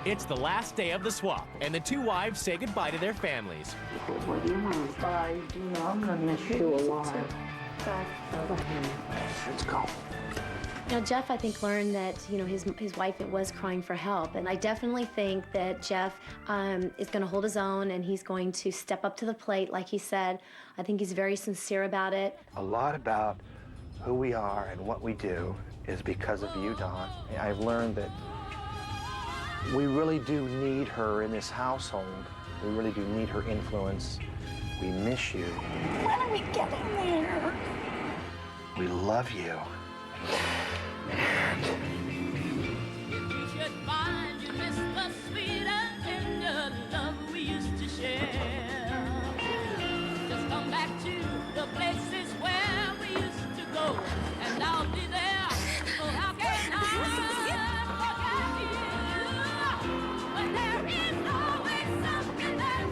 It's the last day of the swap, and the two wives say goodbye to their families. What do you want? Bye. You know, I'm gonna miss you a lot. Let's go. You know, Jeff, I think, learned that, you know, his wife was crying for help. And I definitely think that Jeff is going to hold his own, and he's going to step up to the plate, like he said. I think he's very sincere about it. A lot about who we are and what we do is because of you, Dawn. I've learned that we really do need her in this household. We really do need her influence. We miss you. When are we getting there? We love you. And you should find you miss the sweet and tender love we used to share. Just come back to the places where we used to go, and I'll be there. So how can I forget you when there is always something there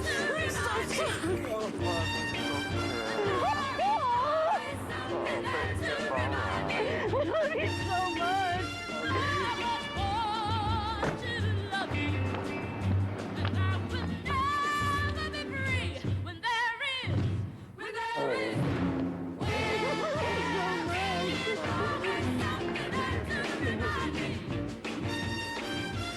to remind me?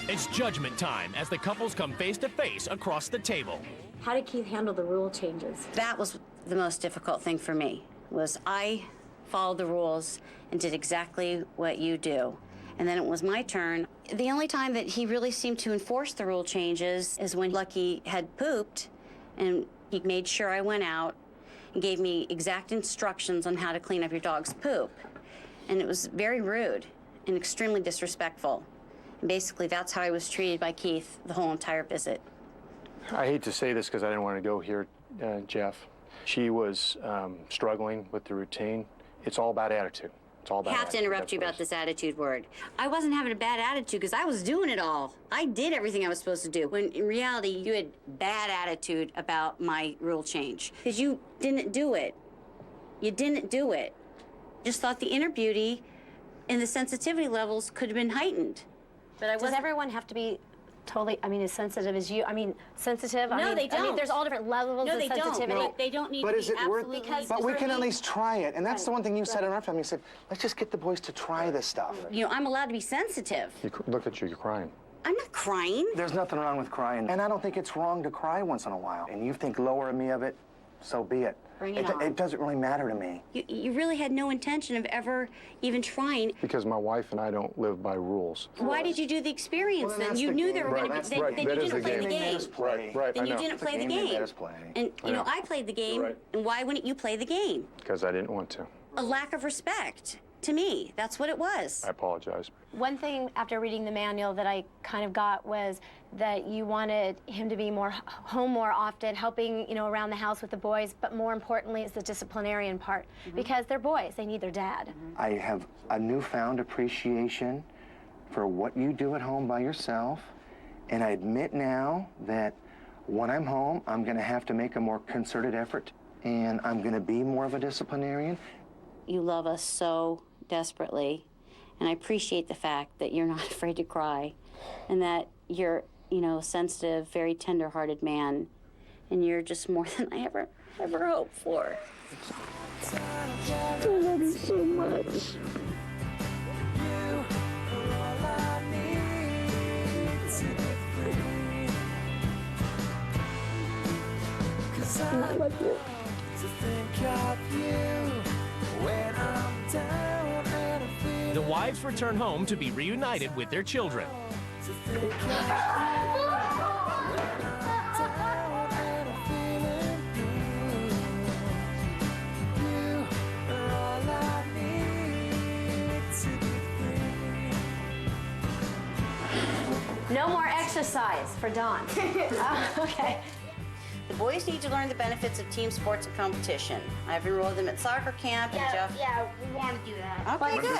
It's judgment time as the couples come face to face across the table. How did Keith handle the rule changes? That was the most difficult thing for me, was I followed the rules and did exactly what you do. And then it was my turn. The only time that he really seemed to enforce the rule changes is when Lucky had pooped, and he made sure I went out and gave me exact instructions on how to clean up your dog's poop. And it was very rude and extremely disrespectful. And basically, that's how I was treated by Keith the whole entire visit. I hate to say this because I didn't want to go here, Jeff. She was struggling with the routine. It's all about attitude. It's all about I have to interrupt you about this attitude word. I wasn't having a bad attitude because I was doing it all. I did everything I was supposed to do. When in reality, you had bad attitude about my rule change because you didn't do it. You didn't do it. Just thought the inner beauty and the sensitivity levels could have been heightened. But I wasn't. Does everyone have to be totally, as sensitive as you? Sensitive? No, they don't. There's all different levels of sensitivity. No, they don't need but to is be it worth absolutely... But we can at least try it. And that's the one thing you said in our family. You said, let's just get the boys to try this stuff. You know, I'm allowed to be sensitive. Look at you, you're crying. I'm not crying. There's nothing wrong with crying. And I don't think it's wrong to cry once in a while. And you think lower of me of it, so be it. Bring it on. It doesn't really matter to me. You really had no intention of ever even trying. Because my wife and I don't live by rules. Why did you do the experience then? You knew there were going to be. Then you didn't play the game. Right, Then I you know. didn't play the game. And you know, I played the game. Right. And why wouldn't you play the game? Because I didn't want to. A lack of respect to me. That's what it was. I apologize. One thing after reading the manual that I kind of got was that you wanted him to be home more often, helping, around the house with the boys, but more importantly is the disciplinarian part, because they're boys, they need their dad. I have a newfound appreciation for what you do at home by yourself, and I admit now that when I'm home, I'm gonna have to make a more concerted effort, and I'm gonna be more of a disciplinarian. You love us so desperately, and I appreciate the fact that you're not afraid to cry, and that you're, a sensitive, very tender-hearted man, and you're just more than I ever hoped for. I love you so much. I love you. The wives return home to be reunited with their children. No more exercise for Dawn. Okay. The boys need to learn the benefits of team sports and competition. I've enrolled them at soccer camp and Jeff... Yeah, we want to do that. Okay, good.